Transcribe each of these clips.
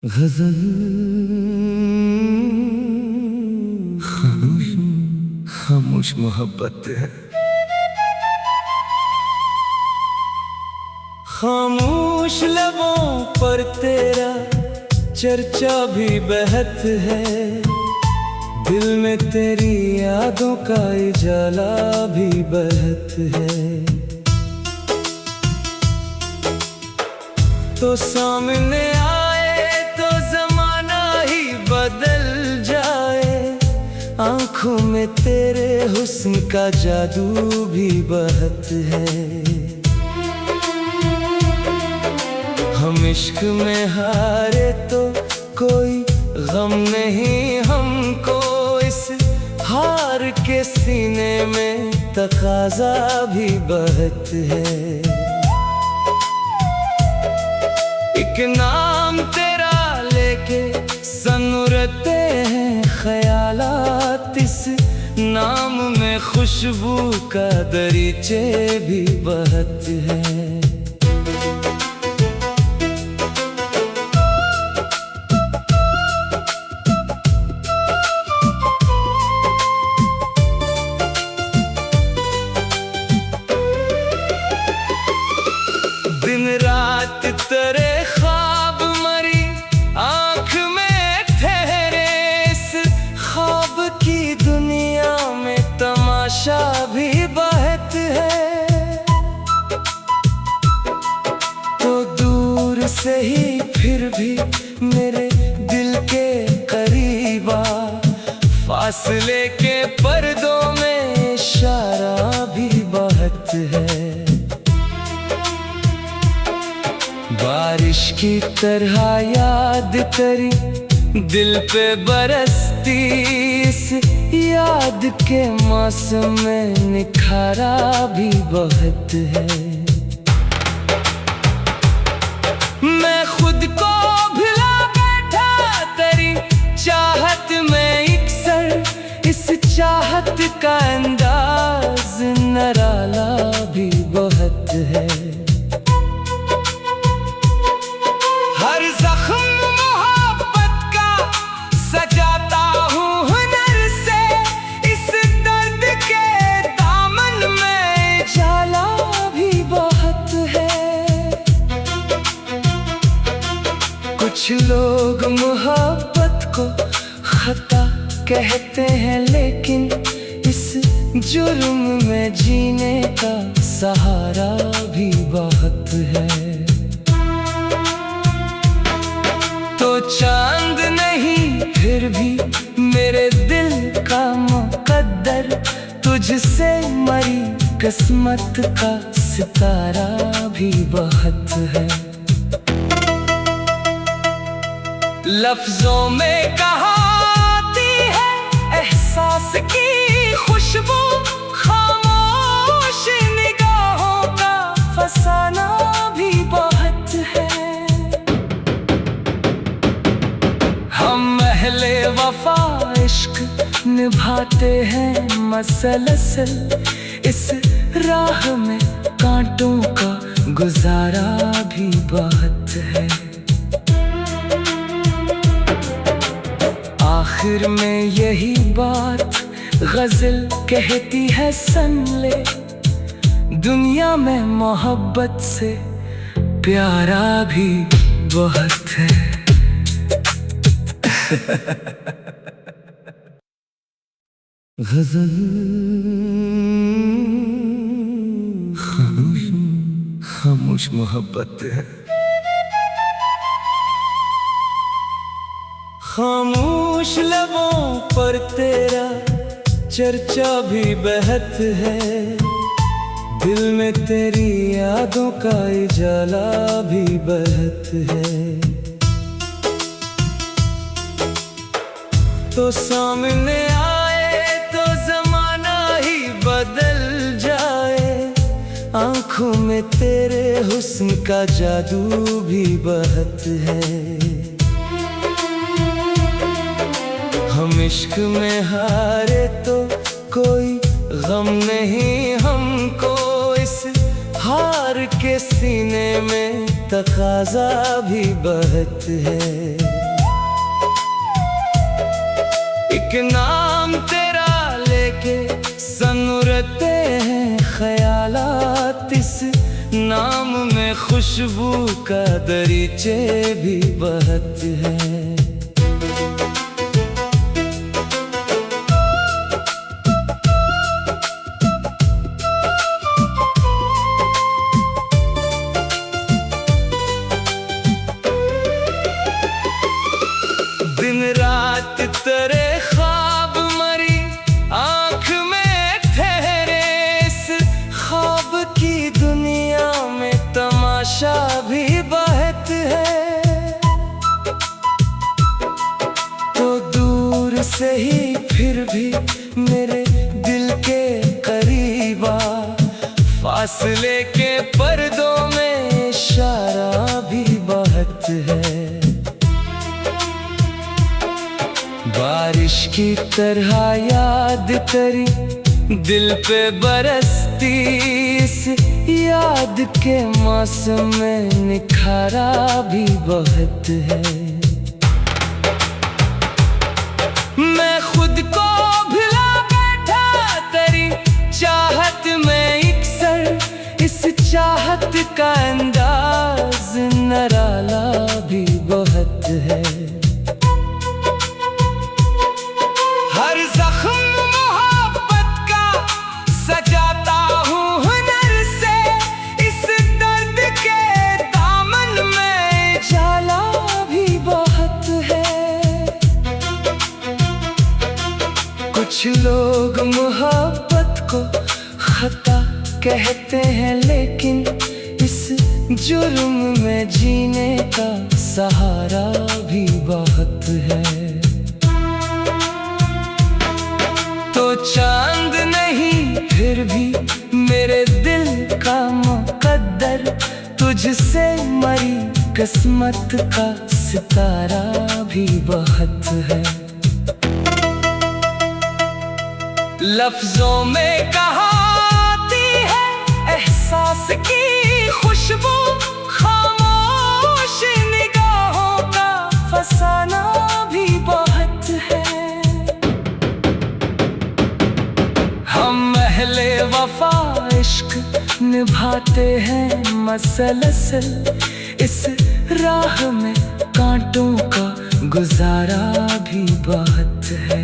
गजल खामोश खामोश मोहब्बत है। खामोश लबों पर तेरा चर्चा भी बहत है, दिल में तेरी यादों का उजाला भी बहत है। तो सामने आए तो जमाना ही बदल जाए, आंखों में तेरे हुस्न का जादू भी बहत है। हम इश्क में हारे तो कोई गम नहीं हमको, इस हार के सीने में तकाज़ा भी बहत है। एक नाम तेरा लेके सनुरते हैं ख्यालात, इस नाम में खुशबू का दरीचे भी बहत है। दिन रात तेरे ख्वाब मरी आँख में ठहरे, इस ख्वाब की दुनिया में तमाशा भी बहत है। तो दूर से ही फिर भी मेरे दिल के करीब आ, फासले के पर्दों में इशारा भी बहत है। बारिश की तरह याद तेरी दिल पे बरसती, इस याद के मौसम में निखारा भी बहुत है। मैं खुद को भुला बैठा तेरी चाहत में इकसर, इस चाहत का अंदाज निराला भी बहुत है। हर जख्म मोहब्बत का सजाता हूँ हुनर से, इस दर्द के दामन में जाला भी बहुत है। कुछ लोग मोहब्बत को खता कहते हैं, लेकिन इस जुर्म में जीने का सहारा भी बहुत है। तो चांद नहीं फिर भी मेरे दिल का मुकद्दर, तुझसे मरी किस्मत का सितारा भी बहुत है। लफ्जों में कहाती है एहसास की खुशबू, खामोश निगाहों का फसाना भी बहुत है। हम अहले वफा इश्क निभाते हैं मसलसल, इस राह में कांटों का गुजारा भी बहुत है। आखिर में यही बात गजल कहती है, सुन ले, दुनिया में मोहब्बत से प्यारा भी बहुत है। गजल खामोश खामोश मोहब्बत है। खामोश लबों पर तेरा चर्चा भी बहत है, दिल में तेरी यादों का उजाला भी बहत है। तो सामने आए तो जमाना ही बदल जाए, आंखों में तेरे हुस्न का जादू भी बहत है। हम इश्क में हारे तो कोई गम नहीं हमको, इस हार के सीने में तकाजा भी बहुत है। एक नाम तेरा लेके सनुरते हैं ख्यालात, इस नाम में खुशबू का दरीचे भी बहुत है। दिन रात तेरे ख्वाब मरी आँख में ठहरे, इस ख्वाब की दुनिया में तमाशा भी बहुत है। तो दूर से ही फिर भी मेरे दिल के करीब आ, फासले के पर्दों में इशारा भी बहुत है। बारिश की तरह याद करी दिल पे बरसती, इस याद के मौसम में निखारा भी बहुत है। मैं खुद को भुला बैठा तेरी चाहत में इकसर, इस चाहत का अंदाज निराला भी बहुत है। हर जख्म मोहब्बत का सजाता हूँ हुनर से, इस दर्द के दामन में जाला भी बहुत है। कुछ लोग मोहब्बत को खता कहते हैं, लेकिन इस जुर्म में जीने का सहारा भी बहुत है। तो चांद नहीं फिर भी मेरे दिल का मुकद्दर, तुझसे मरी किस्मत का सितारा भी बहुत है। लफ्जों में कहाती है एहसास की खुशबू, खामोश निगाहों का फसाना भी बहुत है। हम अहले वफा इश्क निभाते हैं मसलसल, इस राह में कांटों का गुजारा भी बहुत है।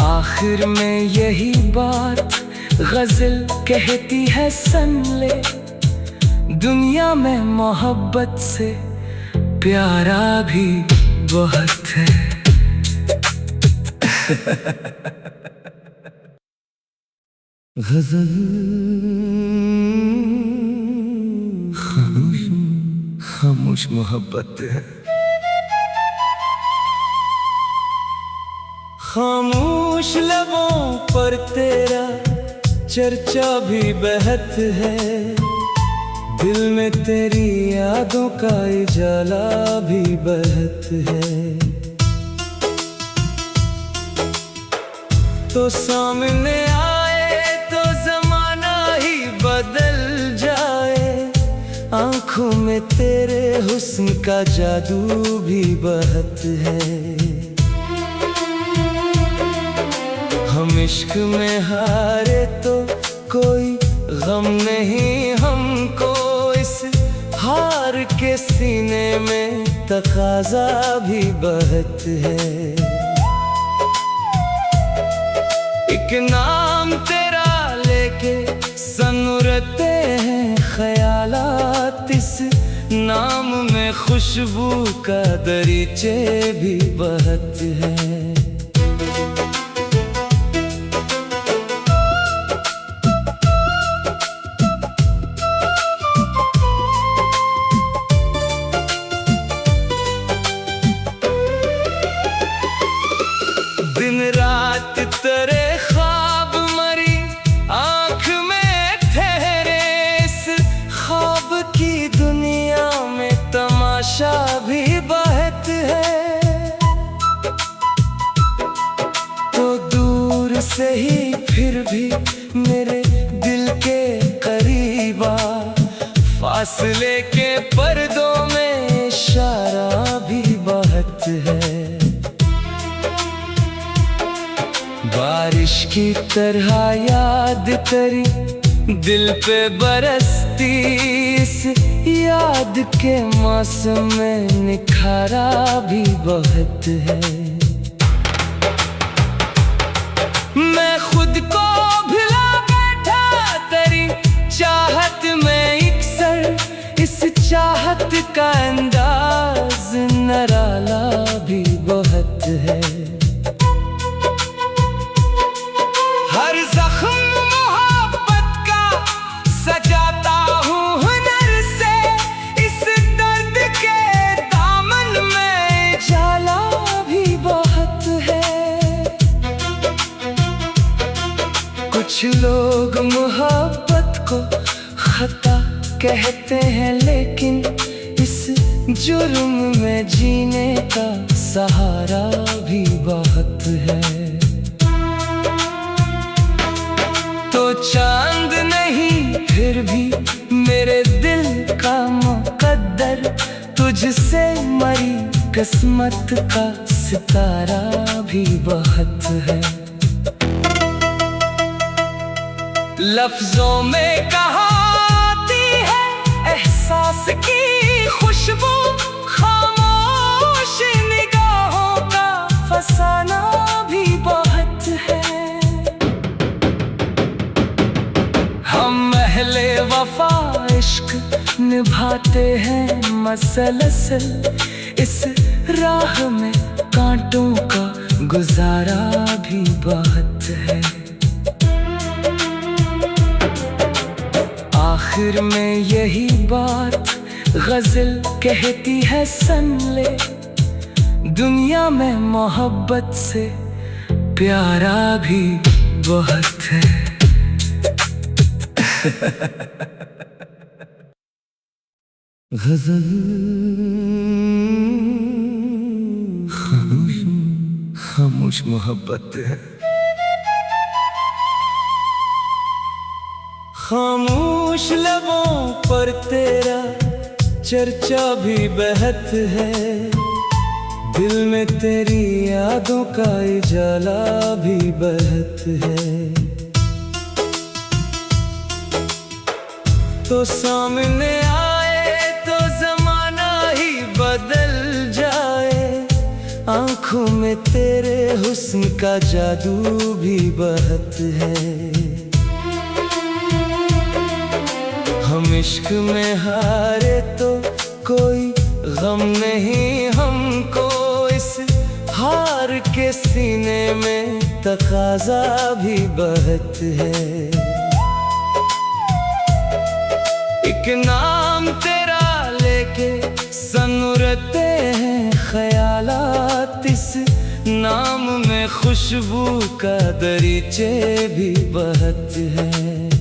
आखिर में यही बात गजल कहती है, सुन ले, दुनिया में मोहब्बत से प्यारा भी बहुत है। गजल खामोश खामोश मोहब्बत है। खामोश लबों पर तेरा चर्चा भी बहत है, दिल में तेरी यादों का उजाला भी बहत है। तो सामने आए तो जमाना ही बदल जाए, आंखों में तेरे हुस्न का जादू भी बहत है। हम इश्क में हारे तो कोई गम नहीं हमको, इस हार के सीने में तकाजा भी बहुत है। एक नाम तेरा लेके सनुरते हैं ख्यालात, इस नाम में खुशबू का दरीचे भी बहुत है। दिन रात तेरे ख्वाब मरी आँख में ठहरे, इस ख्वाब की दुनिया में तमाशा भी बहुत है। तो दूर से ही फिर भी मेरे दिल के करीब फासले के पर्दों में इशारा भी बहुत है। बारिश की तरह याद तेरी दिल पे बरसती, इस याद के मौसम में निखारा भी बहुत है। मैं खुद को भुला बैठा तेरी चाहत में इकसर, इस चाहत का अंदाज निराला भी बहुत है। हर जख्म मोहब्बत का सजाता हूँ हुनर से, इस दर्द के दामन में जाला भी बहुत है। कुछ लोग मोहब्बत को खता कहते हैं, लेकिन इस जुर्म में जीने का सहारा भी बहुत है। तो चांद नहीं फिर भी मेरे दिल का मुकद्दर, तुझसे मरी किस्मत का सितारा भी बहुत है। लफ्जों में कहाती है एहसास की खुशबू, खामोश निगाहों का फसाना भी बहुत है। हम अहले वफा इश्क निभाते हैं मसलसल, इस राह में कांटों का गुजारा भी बहुत है। आखिर में यही बात गजल कहती है, सुन ले, दुनिया में मोहब्बत से प्यारा भी बहुत है। गजल खामोश खामोश मोहब्बत है। खामोश लबों पर तेरा चर्चा भी बहत है, दिल में तेरी यादों का उजाला भी बहत है। तो सामने आए तो जमाना ही बदल जाए, आंखों में तेरे हुस्न का जादू भी बहत है। हम इश्क में हारे तो कोई गम नहीं हमको, इस हार के सीने में तकाजा भी बहुत है। एक नाम तेरा लेके सनुरते हैं ख्यालात, इस नाम में खुशबू का दरीचे भी बहुत है।